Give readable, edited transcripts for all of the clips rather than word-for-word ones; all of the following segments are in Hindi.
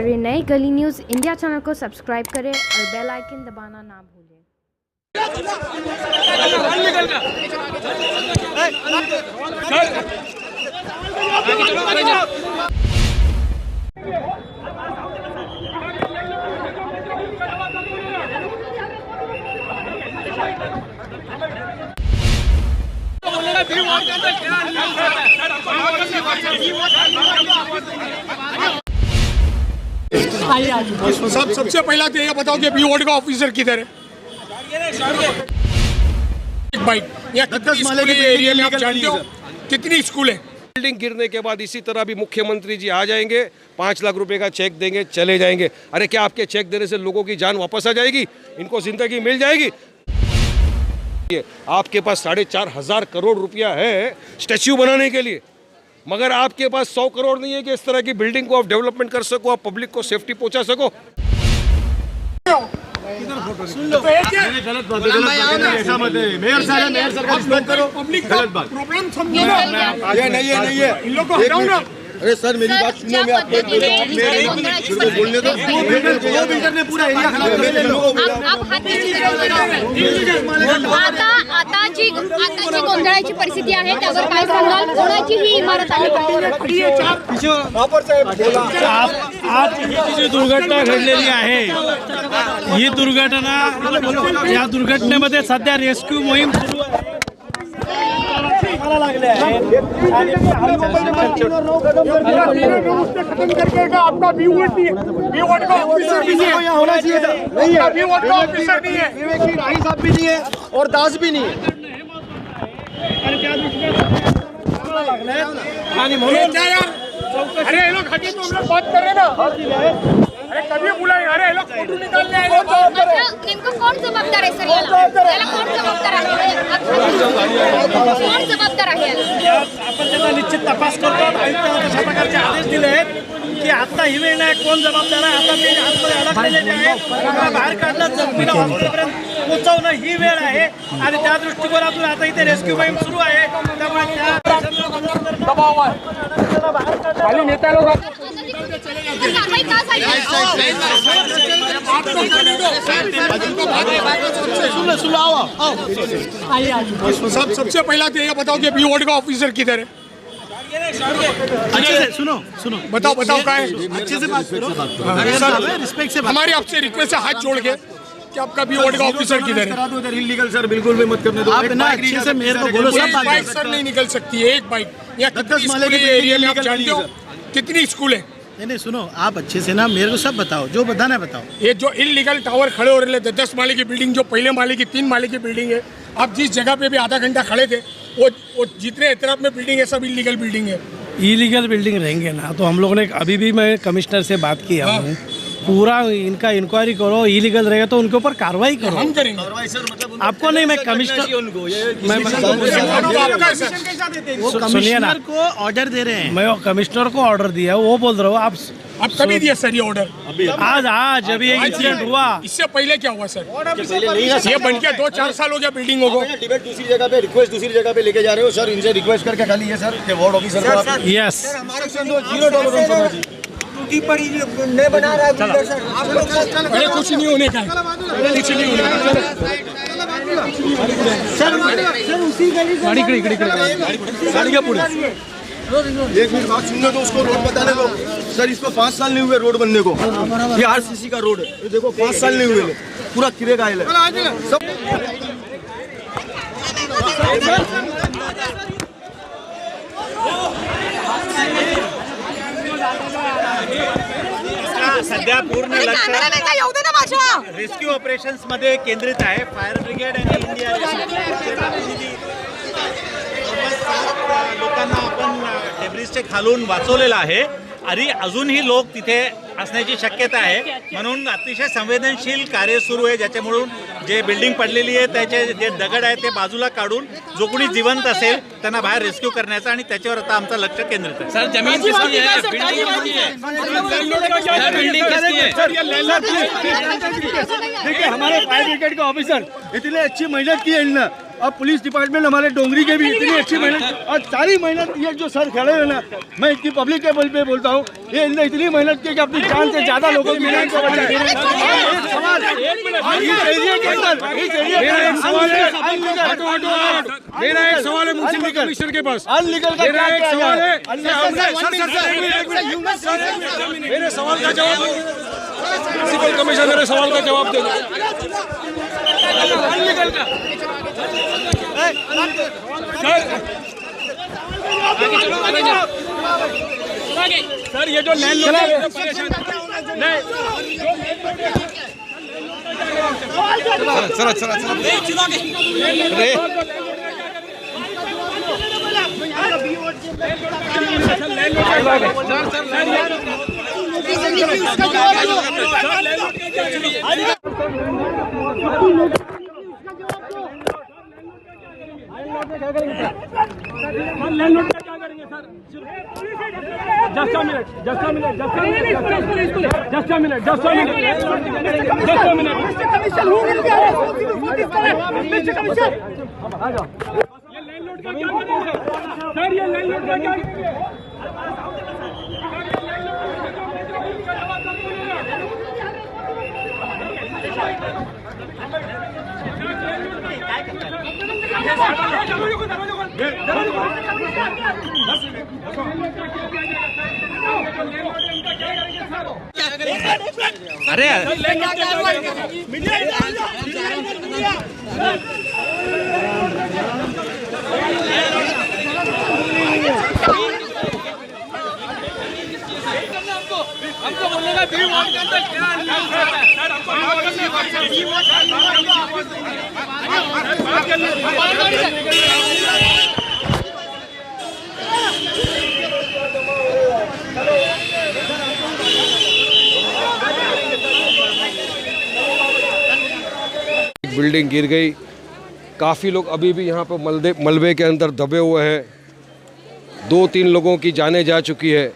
हमारे नए गली न्यूज़ इंडिया चैनल को सब्सक्राइब करें और बेल आइकन दबाना ना भूलें। सबसे पहला तो ये बताओ कि बीओड का ऑफिसर किधर है? एक बाइक या कितनी स्कूल है एरिया में, आप जानते हो कितनी स्कूल है? बिल्डिंग गिरने के बाद इसी तरह भी मुख्यमंत्री जी आ जाएंगे, 5 लाख रुपए का चेक देंगे, चले जाएंगे। अरे क्या आपके चेक देने से लोगों की जान वापस आ जाएगी? इनको जिंदगी मिल जाएगी? आपके पास 4,500 करोड़ रुपया है स्टैच्यू बनाने के लिए, मगर आपके पास 100 करोड़ नहीं है कि इस तरह की बिल्डिंग को आप डेवलपमेंट कर सको, आप पब्लिक को सेफ्टी पहुंचा सको। मेयर सर करो, पब्लिक का प्रॉब्लम समझो ना। ये नहीं है इन लोग को हटाओ ना। अरे सर मेरी बात सुनो, मैं आपको बोलने दो। वो बिल्डर ने पूरा एरिया खराब कर आता जी गोंधळाची परिस्थिती आहे, त्यावर काय सांगाल? कोणाची ही इमारत आहे? आज ही जी दुर्घटना घडलेली आहे, ही दुर्घटना, या दुर्घटनेमध्ये सध्या रेस्क्यू मोहीम सुरू आहे। आपका बीओड नहीं है, बीओड का ऑफिसर नहीं है, होना चाहिए था। बीओड का ऑफिसर नहीं है, विवेकी राही साहब भी नहीं है और दास भी नहीं है। क्या यार? अरे ये लोग हटे तो हम लोग बात कर रहे ना। अरे कभी बुलाए, अरे ये लोग फोटो निकालने आए। नेमकं कोण जबाबदार आहे सर? याला कोण जबाबदार आहे? कोण जबाबदार आहे? आपण त्याचा निश्चित तपास करतो। आयुक्तांना तशा प्रकारचे आदेश दिले आहेत की आता ही वेळ नाही, कोण जबाबदार आहे, आता ते आतमध्ये अडकलेले आहे, त्यांना बाहेर काढलं, जखमीला हॉस्पिटलपर्यंत पोहोचवणं ही वेळ आहे। आणि त्या दृष्टिकोनातून आता इथे रेस्क्यू मोहीम सुरू आहे, त्यामुळे खाली नेता लोग कारवाई का झाली? सबसे पहला तो ये बताओ कि बीओड का ऑफिसर किधर है? अच्छे से सुनो बताओ क्या है? अच्छे से बात करो, रिस्पेक्ट से। हमारी आपसे रिक्वेस्ट है, हाथ जोड़ के, कि आपका बीओड का ऑफिसर किधर है? उधर इलीगल सर बिल्कुल भी मत करने दो। आप ना अच्छे से मेरे को बोलो, सब बात बाइक सर नहीं निकल सकती है, एक बाइक या कितनी स्कूल है एरिया में, आप जानते हो कितनी स्कूल है? नहीं सुनो, आप अच्छे से ना मेरे को सब बताओ, जो बताना है बताओ। ये जो इलीगल टावर खड़े हो रहे हैं, 10 माले की बिल्डिंग, जो पहले माले की 3 माले की बिल्डिंग है, आप जिस जगह पे भी आधा घंटा खड़े थे, वो जितने एतराफ में बिल्डिंग है सब इलीगल बिल्डिंग है। इलीगल बिल्डिंग रहेंगे ना तो हम लोगों ने अभी भी, मैं कमिश्नर से बात किया हूँ, पूरा इनका इंक्वायरी करो, इलीगल रहेगा तो उनके ऊपर कार्रवाई करो। हम करेंगे। आपको नहीं, मैं कमिश्नर, वो कमिश्नर को ऑर्डर दे रहे हैं, मैं कमिश्नर को ऑर्डर दिया, वो बोल रहा हूँ। आप कभी दिया सर ये ऑर्डर? आज अभी एक इंसिडेंट हुआ। इससे पहले क्या हुआ सर? ये बन के 2-4 साल हो गया बिल्डिंग को। डिबेट दूसरी जगह पे, रिक्वेस्ट दूसरी जगह पे लेके जा रहे हो सर। इनसे रिक्वेस्ट करके खाली है सर के वार्ड ऑफिसर को यस, जीरो टॉलरेंस होना चाहिए। नहीं बना रहा है सर। अरे कुछ नहीं होने का, कुछ नहीं होने का। एक मिनट बात सुनने दो, उसको रोड बताने दो सर। इसको 5 साल नहीं हुए रोड बनने को। ये आरसीसी का रोड है, ये देखो 5 साल नहीं हुए, पूरा किरे का है सब। सध्या पूर्ण लक्ष रेस्क्यू ऑपरेशन्स मध्ये केंद्रित आहे। फायर ब्रिगेड आणि इंडिया लोकांना आपण डेब्रिसचे खालून वाचवलेलं आहे आणि अजूनही लोक तिथे असण्याची शक्यता आहे, म्हणून अतिशय संवेदनशील कार्य सुरू आहे, ज्याच्यामुळे जे बिल्डिंग पडलेली आहे त्याचे जे दगड आहे ते बाजूला काढून जो कोणी जिवंत असेल त्यांना बाहेर रेस्क्यू करण्याचा, आणि त्याच्यावर आता आमचं लक्ष केंद्रित आहे। सर जमीन किसकी है? देखिए हमारे फायर ब्रिगेड के ऑफिसर इतनी अच्छी मेहनत की है इन्होंने, अब पुलिस डिपार्टमेंट हमारे डोंगरी के भी इतनी अच्छी मेहनत और सारी मेहनत, ये जो सर खड़े हैं ना, मैं इतनी पब्लिक के बल पे बोलता हूँ, ये इनने इतनी मेहनत की कि अपनी जान से ज्यादा लोगों की जान को बचाए। एक सवाल, इस एरिया के अंदर, इस एरिया मेरा एक सवाल है म्युनिसिपल कमिश्नर के पास। अनलीगल का मेरा एक सवाल है, मेरे सवाल का जवाब, म्युनिसिपल कमिश्नर मेरे सवाल का जवाब दे सर ये जो लैंड अरे हमको बोलने का भी वोट के अंदर क्या सर बिल्डिंग गिर गई, काफ़ी लोग अभी भी यहाँ पर मलबे के अंदर दबे हुए हैं, 2-3 लोगों की जानें जा चुकी है।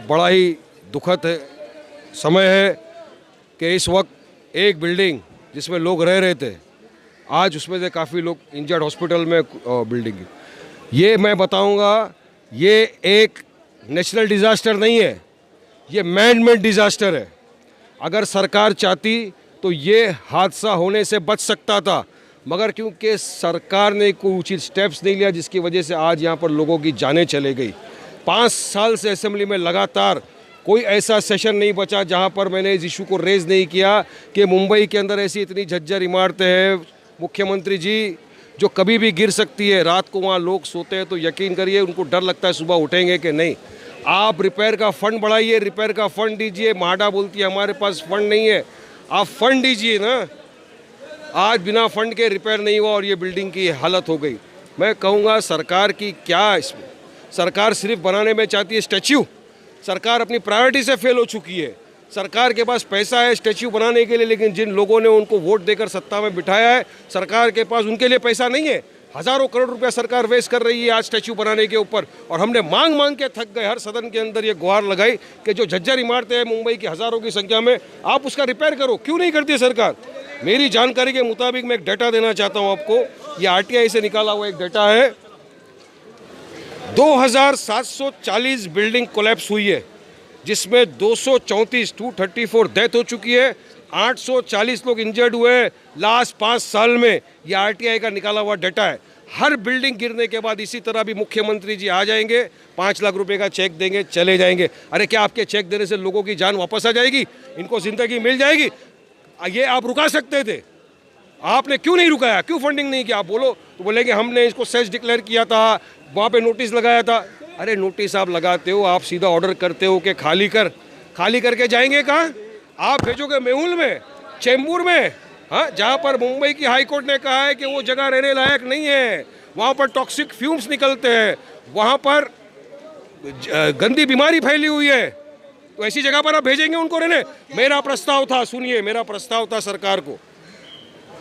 बड़ा ही दुखद समय है कि इस वक्त एक बिल्डिंग जिसमें लोग रह रहे थे, आज उसमें से काफ़ी लोग इंजर्ड हॉस्पिटल में बिल्डिंग की। ये मैं बताऊंगा, ये एक नेचुरल डिज़ास्टर नहीं है, ये मैन मेड डिज़ास्टर है। अगर सरकार चाहती तो ये हादसा होने से बच सकता था, मगर क्योंकि सरकार ने कोई उचित स्टेप्स नहीं लिया, जिसकी वजह से आज यहाँ पर लोगों की जानें चले गई। 5 साल से असेंबली में लगातार कोई ऐसा सेशन नहीं बचा जहाँ पर मैंने इस इशू को रेज़ नहीं किया कि मुंबई के अंदर ऐसी इतनी झज्जर इमारतें हैं मुख्यमंत्री जी, जो कभी भी गिर सकती है। रात को वहाँ लोग सोते हैं तो यकीन करिए उनको डर लगता है सुबह उठेंगे कि नहीं। आप रिपेयर का फ़ंड बढ़ाइए, रिपेयर का फ़ंड दीजिए। माडा बोलती है हमारे पास फ़ंड नहीं है, आप फ़ंड दीजिए ना। आज बिना फ़ंड के रिपेयर नहीं हुआ और ये बिल्डिंग की हालत हो गई। मैं कहूँगा सरकार की क्या, इसमें सरकार सिर्फ बनाने में चाहती है स्टैच्यू। सरकार अपनी प्रायोरिटी से फेल हो चुकी है। सरकार के पास पैसा है स्टैच्यू बनाने के लिए, लेकिन जिन लोगों ने उनको वोट देकर सत्ता में बिठाया है, सरकार के पास उनके लिए पैसा नहीं है। हज़ारों करोड़ रुपया सरकार वेस्ट कर रही है आज स्टैच्यू बनाने के ऊपर, और हमने मांग मांग के थक गए। हर सदन के अंदर ये गुहार लगाई कि जो झज्जर इमारतें हैं मुंबई की हज़ारों की संख्या में, आप उसका रिपेयर करो। क्यों नहीं करती सरकार? मेरी जानकारी के मुताबिक मैं एक डाटा देना चाहता हूँ आपको। ये RTI से निकाला हुआ एक डाटा है। 2740 बिल्डिंग कोलैप्स हुई है, जिसमें 234 डेथ हो चुकी है, 840 लोग इंजर्ड हुए हैं लास्ट 5 साल में। ये RTI का निकाला हुआ डाटा है। हर बिल्डिंग गिरने के बाद इसी तरह भी मुख्यमंत्री जी आ जाएंगे, 5 लाख रुपए का चेक देंगे, चले जाएंगे। अरे क्या आपके चेक देने से लोगों की जान वापस आ जाएगी? इनको ज़िंदगी मिल जाएगी? ये आप रुका सकते थे, आपने क्यों नहीं रुकाया? क्यों फंडिंग नहीं किया? आप बोलो तो बोलेंगे हमने इसको सेज डिक्लेयर किया था, वहाँ पे नोटिस लगाया था। अरे नोटिस आप लगाते हो, आप सीधा ऑर्डर करते हो कि खाली करके जाएंगे कहाँ? आप भेजोगे मेहुल में, चेंबूर में, हाँ, जहाँ पर मुंबई की हाई कोर्ट ने कहा है कि वो जगह रहने लायक नहीं है, वहाँ पर टॉक्सिक फ्यूम्स निकलते हैं, वहाँ पर गंदी बीमारी फैली हुई है, तो ऐसी जगह पर आप भेजेंगे उनको रहने? मेरा प्रस्ताव था, सुनिए, मेरा प्रस्ताव था सरकार को,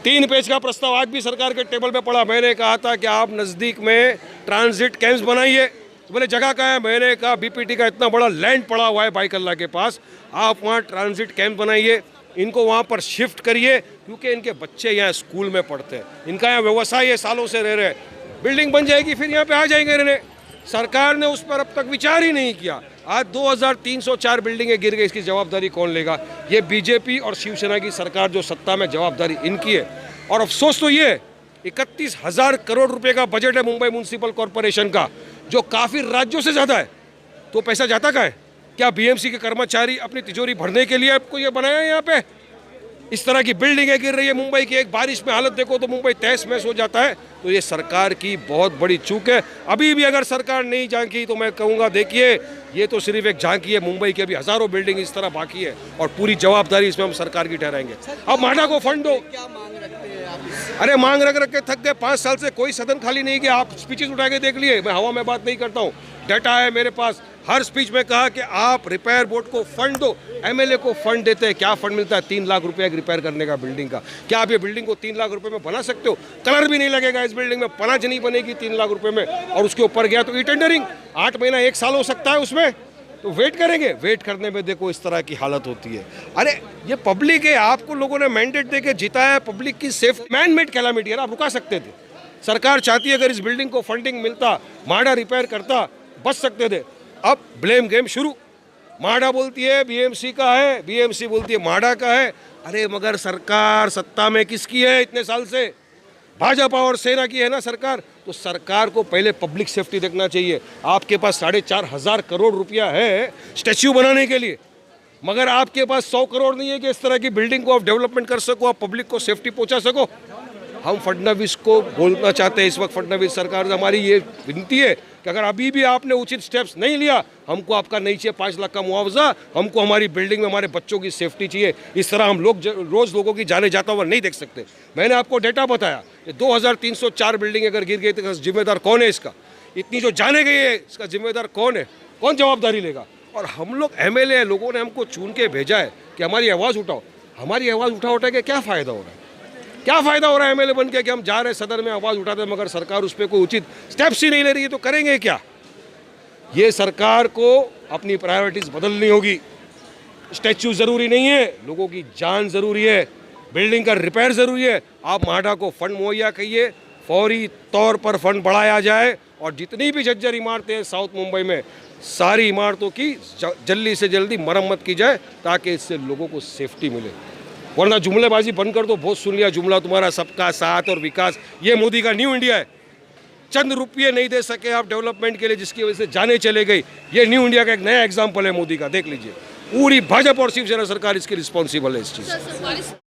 3 पेज का प्रस्ताव आज भी सरकार के टेबल पे पड़ा। मैंने कहा था कि आप नज़दीक में ट्रांजिट कैंप्स बनाइए। तो बोले जगह कहाँ है? मैंने कहा BPT का इतना बड़ा लैंड पड़ा हुआ है बाइकल्ला के पास, आप वहाँ ट्रांजिट कैंप बनाइए। इनको वहाँ पर शिफ्ट करिए, क्योंकि इनके बच्चे यहाँ स्कूल में पढ़ते हैं, इनका यहाँ व्यवसाय है, सालों से रह रहे हैं। बिल्डिंग बन जाएगी फिर यहाँ पे आ जाएंगे रहने। सरकार ने उस पर अब तक विचार ही नहीं किया। आज 2304 बिल्डिंगें गिर गई, इसकी जवाबदारी कौन लेगा? ये बीजेपी और शिवसेना की सरकार जो सत्ता में, जवाबदारी इनकी है। और अफसोस तो ये 31,000 करोड़ रुपए का बजट है मुंबई म्यूनिसिपल कॉरपोरेशन का, जो काफ़ी राज्यों से ज़्यादा है। तो पैसा जाता कहाँ है? क्या बीएमसी के कर्मचारी अपनी तिजोरी भरने के लिए आपको ये बनाया है? यहाँ पे इस तरह की बिल्डिंगें गिर रही है मुंबई की, एक बारिश में हालत देखो तो मुंबई तहस महस हो जाता है। तो ये सरकार की बहुत बड़ी चूक है। अभी भी अगर सरकार नहीं झांकी तो मैं कहूँगा, देखिए ये तो सिर्फ एक झांकी है, मुंबई की अभी हज़ारों बिल्डिंग इस तरह बाकी है और पूरी जवाबदारी इसमें हम सरकार की ठहराएंगे। अब माडा को फंड दो। अरे मांग रख के थक गए, 5 साल से कोई सदन खाली नहीं किया। आप स्पीचेस उठा के देख लिए, मैं हवा में बात नहीं करता हूँ, डाटा है मेरे पास। हर स्पीच में कहा कि आप रिपेयर बोर्ड को फंड दो। एमएलए को फंड देते हैं, क्या फंड मिलता है? 3 लाख रुपए एक रिपेयर करने का बिल्डिंग का। क्या आप ये बिल्डिंग को 3 लाख रुपए में बना सकते हो? कलर भी नहीं लगेगा इस बिल्डिंग में, पनाज नहीं बनेगी 3 लाख रुपए में। और उसके ऊपर गया तो ई टेंडरिंग 8 महीना 1 साल हो सकता है उसमें, तो वेट करेंगे। वेट करने में देखो इस तरह की हालत होती है। अरे ये पब्लिक है, आपको लोगों ने मैंडेट दे के जिताया है, पब्लिक की सेफ मैन मेड कैलामिटी है ना, आप रुका सकते थे। सरकार चाहती है अगर इस बिल्डिंग को फंडिंग मिलता, माडा रिपेयर करता, बच सकते थे। अब ब्लेम गेम शुरू। माडा बोलती है बीएमसी का है, बीएमसी बोलती है माडा का है। अरे मगर सरकार सत्ता में किसकी है इतने साल से? भाजपा और सेना की है ना सरकार। तो सरकार को पहले पब्लिक सेफ्टी देखना चाहिए। आपके पास 4,500 करोड़ रुपया है स्टैच्यू बनाने के लिए, मगर आपके पास 100 करोड़ नहीं है कि इस तरह की बिल्डिंग को आप डेवलपमेंट कर सको, आप पब्लिक को सेफ्टी पहुंचा सको। हम फडणवीस को बोलना चाहते हैं इस वक्त, फडणवीस सरकार से हमारी ये विनती है कि अगर अभी भी आपने उचित स्टेप्स नहीं लिया, हमको आपका नहीं चाहिए 5 लाख का मुआवजा, हमको हमारी बिल्डिंग में हमारे बच्चों की सेफ्टी चाहिए। इस तरह हम लोग रोज़ लोगों की जाने जाता हुआ नहीं देख सकते। मैंने आपको डेटा बताया, 2304 बिल्डिंग अगर गिर गई तो जिम्मेदार कौन है इसका? इतनी जो जाने गई है इसका जिम्मेदार कौन है? कौन जवाबदारी लेगा? और हम लोग एमएलए लोगों ने हमको चुन के भेजा है कि हमारी आवाज़ उठाओ। हमारी आवाज़ उठा के क्या फ़ायदा हो रहा है? क्या फ़ायदा हो रहा है एमएलए बन के कि हम जा रहे हैं सदन में आवाज़ उठाते हैं, मगर सरकार उस पर कोई उचित स्टेप्स ही नहीं ले रही है, तो करेंगे क्या? ये सरकार को अपनी प्रायोरिटीज़ बदलनी होगी। स्टैच्यू ज़रूरी नहीं है, लोगों की जान ज़रूरी है, बिल्डिंग का रिपेयर ज़रूरी है। आप माडा को फंड मुहैया करिए, फौरी तौर पर फंड बढ़ाया जाए और जितनी भी जर्जर इमारतें हैं साउथ मुंबई में, सारी इमारतों की जल्दी से जल्दी मरम्मत की जाए ताकि इससे लोगों को सेफ्टी मिले। वरना जुमलेबाजी बंद कर दो। बहुत सुन लिया जुमला तुम्हारा, सबका साथ और विकास, ये मोदी का न्यू इंडिया है। चंद रुपये नहीं दे सके आप डेवलपमेंट के लिए, जिसकी वजह से जाने चले गई। ये न्यू इंडिया का एक नया एग्जाम्पल है मोदी का, देख लीजिए। पूरी भाजपा और शिवसेना सरकार इसकी रिस्पॉन्सिबल है इस चीज़।